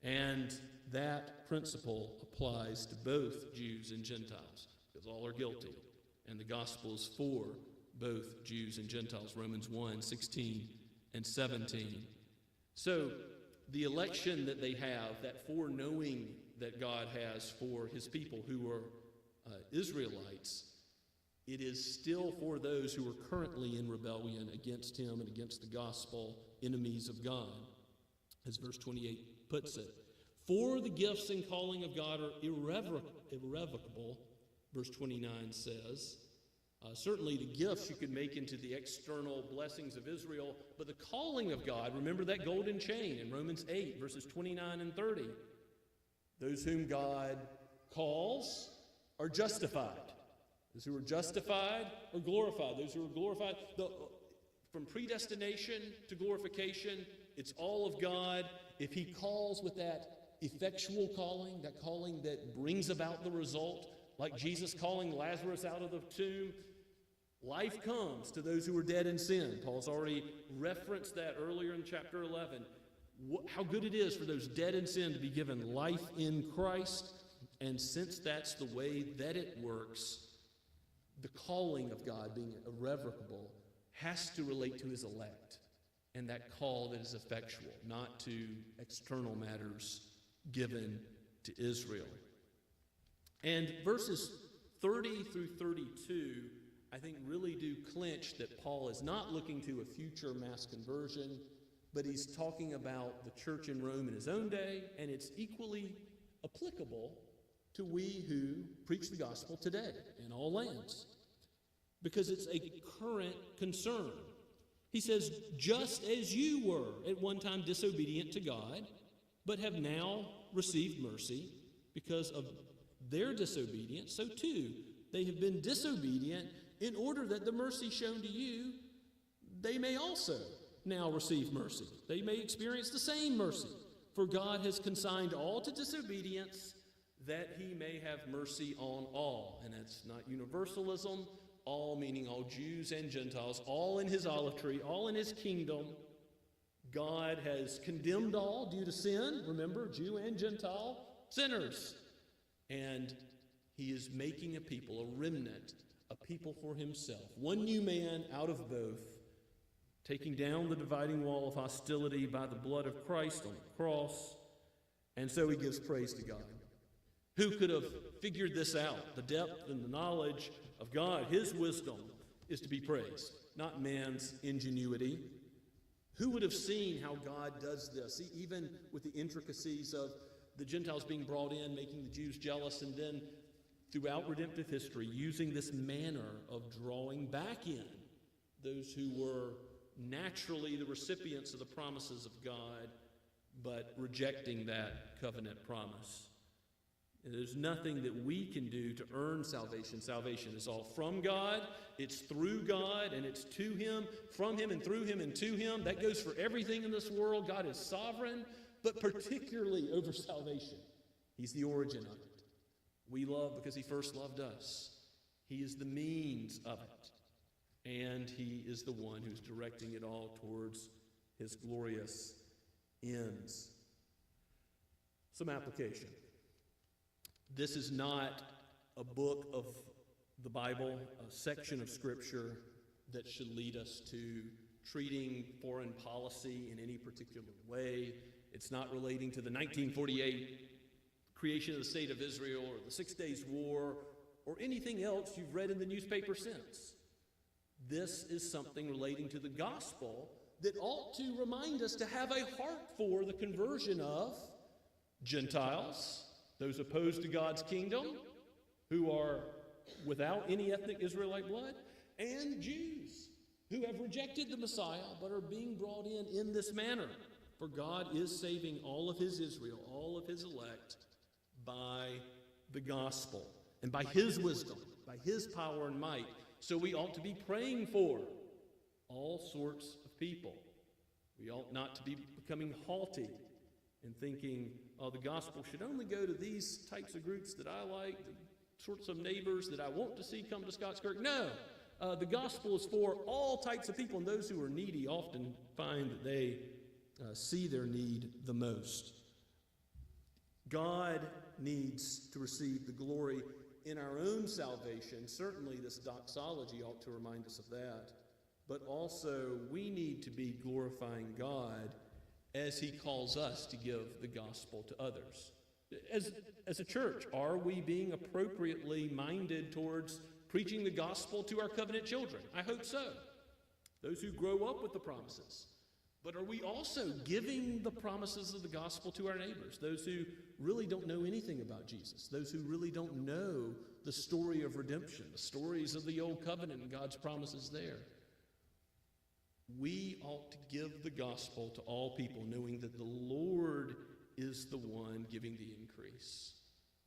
Speaker 4: And that principle applies to both Jews and Gentiles, because all are guilty. And the gospel is for both Jews and Gentiles, Romans 1, 16 and 17. So the election that they have, that foreknowing that God has for his people who are Israelites, it is still for those who are currently in rebellion against him and against the gospel, enemies of God, as verse 28 puts it. For the gifts and calling of God are irrevocable, verse 29 says. Certainly the gifts you could make into the external blessings of Israel, but the calling of God, remember that golden chain in Romans 8, verses 29 and 30. Those whom God calls are justified. Those who are justified are glorified. Those who are glorified, from predestination to glorification, it's all of God. If he calls with that effectual calling, that calling that brings about the result, like Jesus calling Lazarus out of the tomb, life comes to those who are dead in sin. Paul's already referenced that earlier in chapter 11. How good it is for those dead in sin to be given life in Christ. And since that's the way that it works, the calling of God being irrevocable has to relate to his elect. And that call that is effectual, not to external matters given to Israel. And verses 30 through 32, I think, really do clinch that Paul is not looking to a future mass conversion, but he's talking about the church in Rome in his own day, and it's equally applicable to we who preach the gospel today in all lands, because it's a current concern. He says, just as you were at one time disobedient to God, but have now received mercy because of their disobedience, so too they have been disobedient in order that the mercy shown to you, they may also now receive mercy. They may experience the same mercy. For God has consigned all to disobedience that he may have mercy on all. And that's not universalism, all meaning all Jews and Gentiles, all in his olive tree, all in his kingdom. God has condemned all due to sin, remember, Jew and Gentile, sinners. And he is making a people, a remnant, a people for himself. One new man out of both, taking down the dividing wall of hostility by the blood of Christ on the cross. And so he gives praise to God. Who could have figured this out? The depth and the knowledge of God, his wisdom, is to be praised, not man's ingenuity. Who would have seen how God does this, even with the intricacies of the Gentiles being brought in, making the Jews jealous, and then throughout redemptive history, using this manner of drawing back in those who were naturally the recipients of the promises of God, but rejecting that covenant promise. And there's nothing that we can do to earn salvation. Salvation is all from God, it's through God, and it's to him, from him and through him and to him. That goes for everything in this world. God is sovereign, but particularly over salvation. He's the origin of it. We love because he first loved us. He is the means of it. And he is the one who's directing it all towards his glorious ends. Some application. This is not a book of the Bible, a section of Scripture that should lead us to treating foreign policy in any particular way. It's not relating to the 1948 creation of the State of Israel or the 6 Days War or anything else you've read in the newspaper since. This is something relating to the gospel that ought to remind us to have a heart for the conversion of Gentiles, those opposed to God's kingdom, who are without any ethnic Israelite blood, and Jews who have rejected the Messiah but are being brought in this manner. For God is saving all of his Israel, all of his elect, by the gospel and by his wisdom, by his power and might. So we ought to be praying for all sorts of people. We ought not to be becoming haughty and thinking, oh, the gospel should only go to these types of groups that I like, the sorts of neighbors that I want to see come to Scots Kirk. No, the gospel is for all types of people, and those who are needy often find that they see their need the most. God needs to receive the glory in our own salvation. Certainly this doxology ought to remind us of that. But also we need to be glorifying God as he calls us to give the gospel to others. As a church, are we being appropriately minded towards preaching the gospel to our covenant children? I hope so. Those who grow up with the promises. But are we also giving the promises of the gospel to our neighbors, those who really don't know anything about Jesus, those who really don't know the story of redemption, the stories of the old covenant and God's promises there? We ought to give the gospel to all people, knowing that the Lord is the one giving the increase.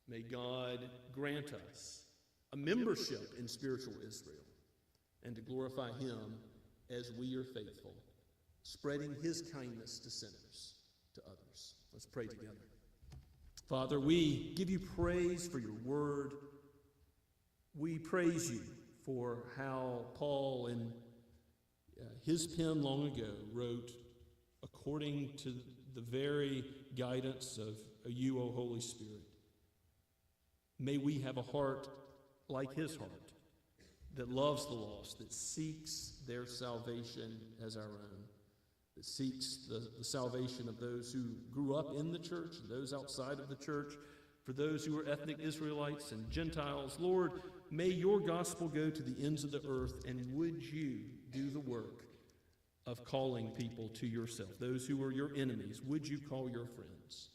Speaker 4: May God grant us a membership in spiritual Israel and to glorify him as we are faithful, spreading his kindness to sinners, to others. Let's pray together. Father, we give you praise for your word. We praise you for how Paul in his pen long ago wrote, according to the very guidance of you, O Holy Spirit. May we have a heart like his heart, that loves the lost, that seeks their salvation as our own, that seeks the salvation of those who grew up in the church and those outside of the church, for those who are ethnic Israelites and Gentiles. Lord, may your gospel go to the ends of the earth, and would you do the work of calling people to yourself. Those who are your enemies, would you call your friends?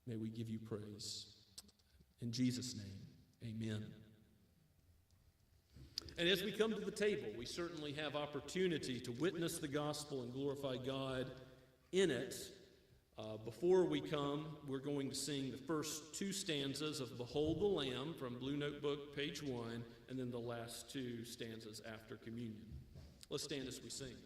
Speaker 4: May we give you praise. In Jesus' name, amen. And as we come to the table, we certainly have opportunity to witness the gospel and glorify God in it. Before we come, we're going to sing the first two stanzas of Behold the Lamb from Blue Notebook, page 1, and then the last two stanzas after communion. Let's stand as we sing.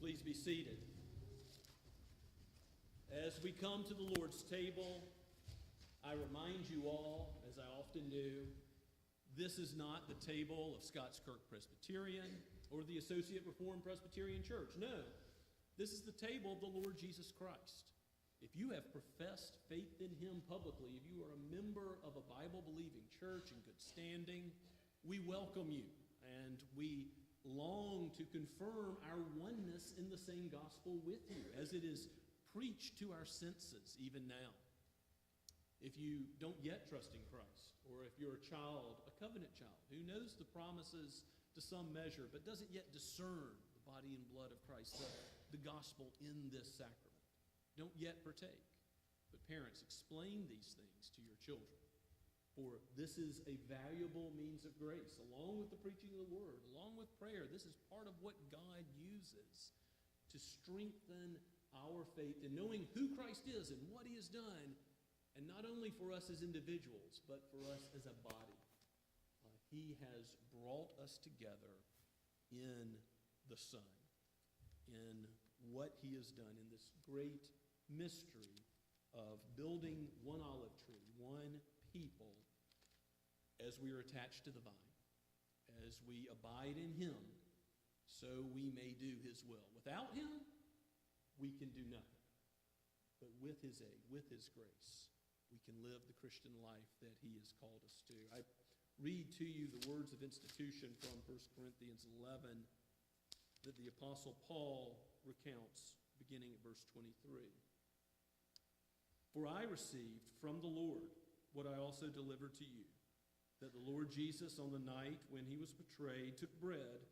Speaker 4: Please be seated. As we come to the Lord's table, I remind you all, as I often do, this is not the table of Scots Kirk Presbyterian or the Associate Reformed Presbyterian Church. No, this is the table of the Lord Jesus Christ. If you have professed faith in him publicly, if you are a member of a Bible-believing church in good standing, we welcome you, and we long to confirm our oneness in the same gospel with you, as it is preached to our senses even now. If you don't yet trust in Christ, or if you're a child, a covenant child, who knows the promises to some measure, but doesn't yet discern the body and blood of Christ, the gospel in this sacrament, don't yet partake. But parents, explain these things to your children. For this is a valuable means of grace, along with the preaching of the word, along with prayer. This is part of what God uses to strengthen our faith in knowing who Christ is and what he has done, and not only for us as individuals, but for us as a body. He has brought us together in the Son, in what he has done, in this great mystery of building one olive tree, one people, as we are attached to the vine, as we abide in him, so we may do his will. Without him, we can do nothing. But with his aid, with his grace, we can live the Christian life that he has called us to. I read to you the words of institution from 1 Corinthians 11 that the Apostle Paul recounts, beginning at verse 23. For I received from the Lord what I also delivered to you, that the Lord Jesus, on the night when he was betrayed, took bread,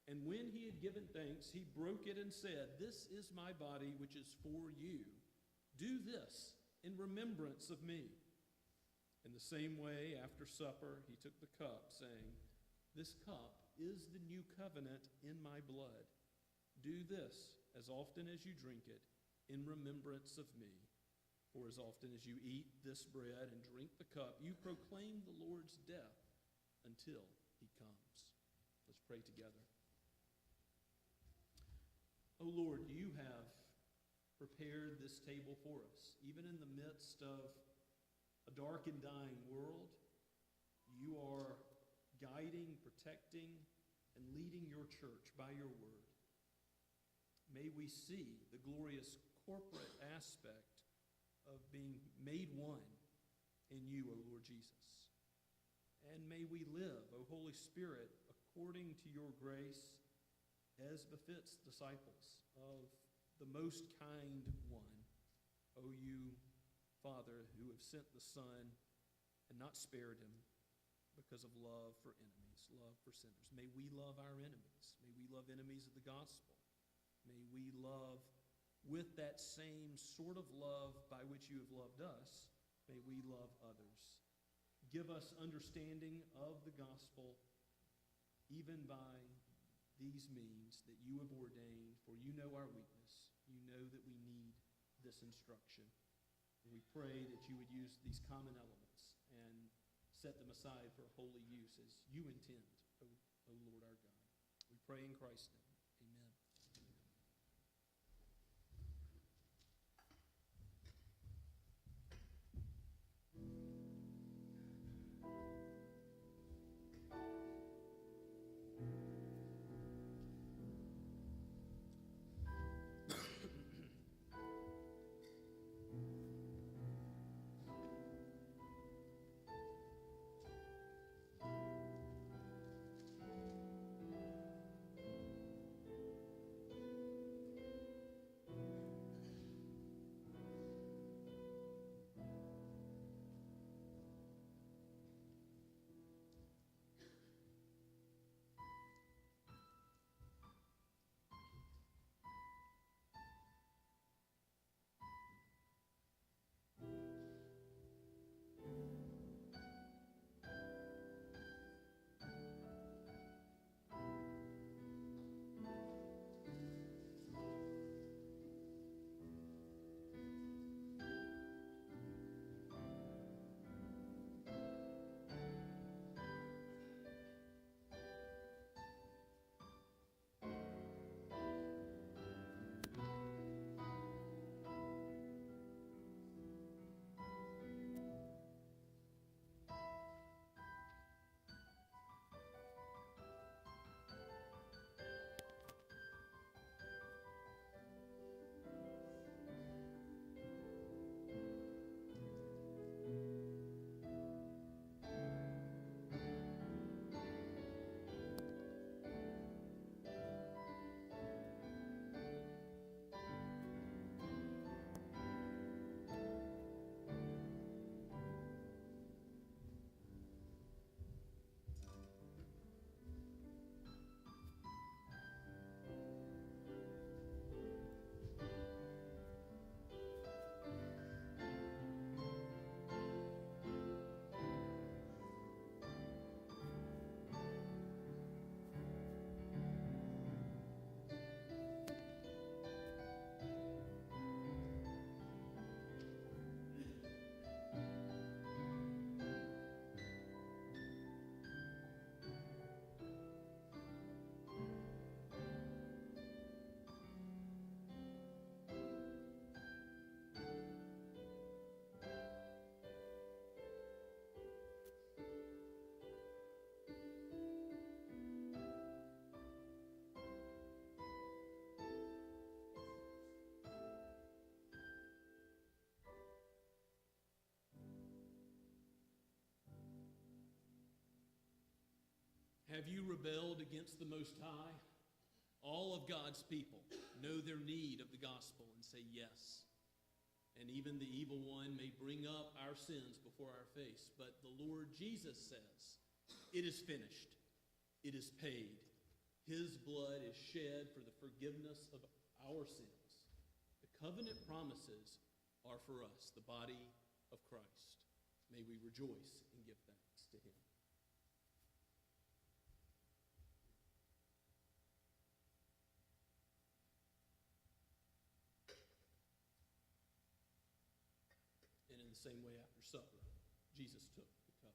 Speaker 4: and when he had given thanks, he broke it and said, "This is my body, which is for you. Do this in remembrance of me." In the same way, after supper, he took the cup, saying, "This cup is the new covenant in my blood. Do this as often as you drink it in remembrance of me. For as often as you eat this bread and drink the cup, you proclaim the Lord's death until he comes." Let's pray together. O Lord, you have prepared this table for us, even in the midst of a dark and dying world. You are guiding, protecting, and leading your church by your word. May we see the glorious corporate aspect of being made one in you, O Lord Jesus. And may we live, O Holy Spirit, according to your grace, as befits disciples of the most kind one. O you, Father, who have sent the Son and not spared him because of love for enemies, love for sinners. May we love our enemies. May we love enemies of the gospel. May we love with that same sort of love by which you have loved us. May we love others. Give us understanding of the gospel, even by these means that you have ordained, for you know our weakness. You know that we need this instruction. And we pray that you would use these common elements and set them aside for holy use as you intend, O Lord our God. We pray in Christ's name. Amen. Have you rebelled against the Most High? All of God's people know their need of the gospel and say yes. And even the evil one may bring up our sins before our face, but the Lord Jesus says, it is finished. It is paid. His blood is shed for the forgiveness of our sins. The covenant promises are for us, the body of Christ. May we rejoice and give thanks to him. And in the same way, after supper, Jesus took the cup.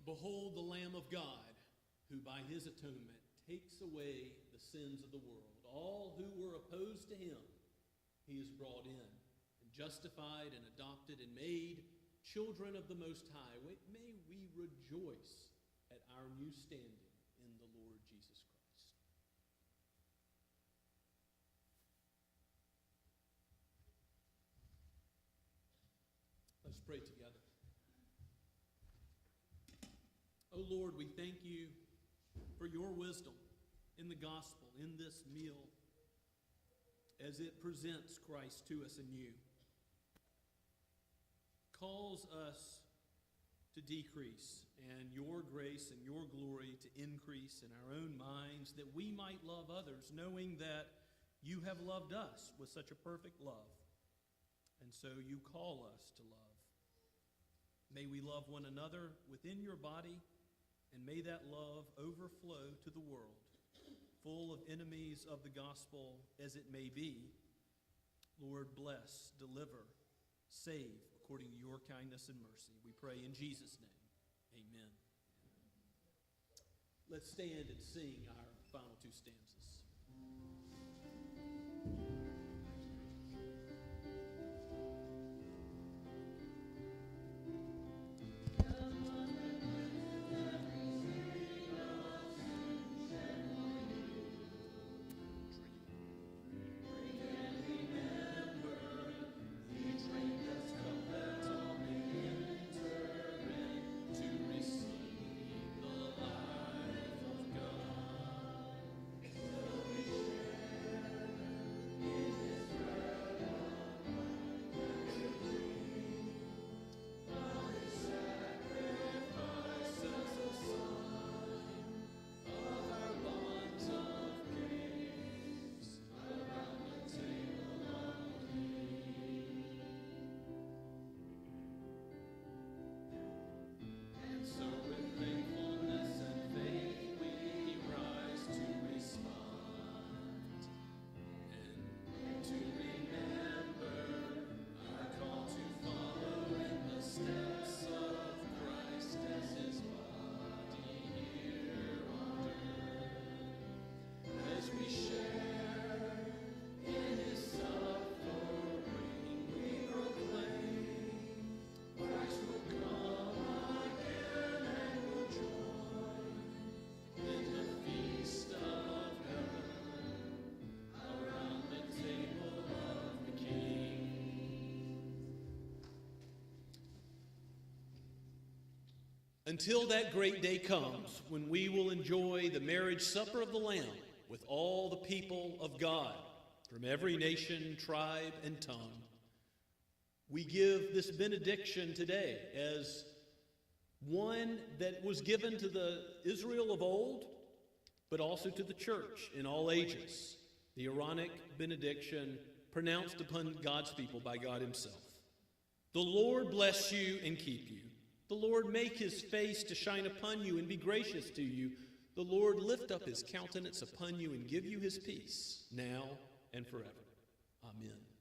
Speaker 4: Behold the Lamb of God, who by his atonement takes away the sins of the world. All who were opposed to him, he has brought in, and justified and adopted and made children of the Most High. May we rejoice at our new standing in the Lord Jesus Christ. Let's pray together. Oh Lord, we thank you for your wisdom in the gospel, in this meal, as it presents Christ to us anew. Calls us to decrease, and your grace and your glory to increase in our own minds, that we might love others, knowing that you have loved us with such a perfect love. And so you call us to love. May we love one another within your body, and may that love overflow to the world, full of enemies of the gospel as it may be. Lord, bless, deliver, Save according to your kindness and mercy. We pray in Jesus' name. Amen. Let's stand and sing our final two stanzas. Until that great day comes when we will enjoy the marriage supper of the Lamb with all the people of God from every nation, tribe, and tongue, we give this benediction today as one that was given to the Israel of old, but also to the church in all ages, the Aaronic benediction pronounced upon God's people by God himself. The Lord bless you and keep you. The Lord make his face to shine upon you and be gracious to you. The Lord lift up his countenance upon you and give you his peace, now and forever. Amen.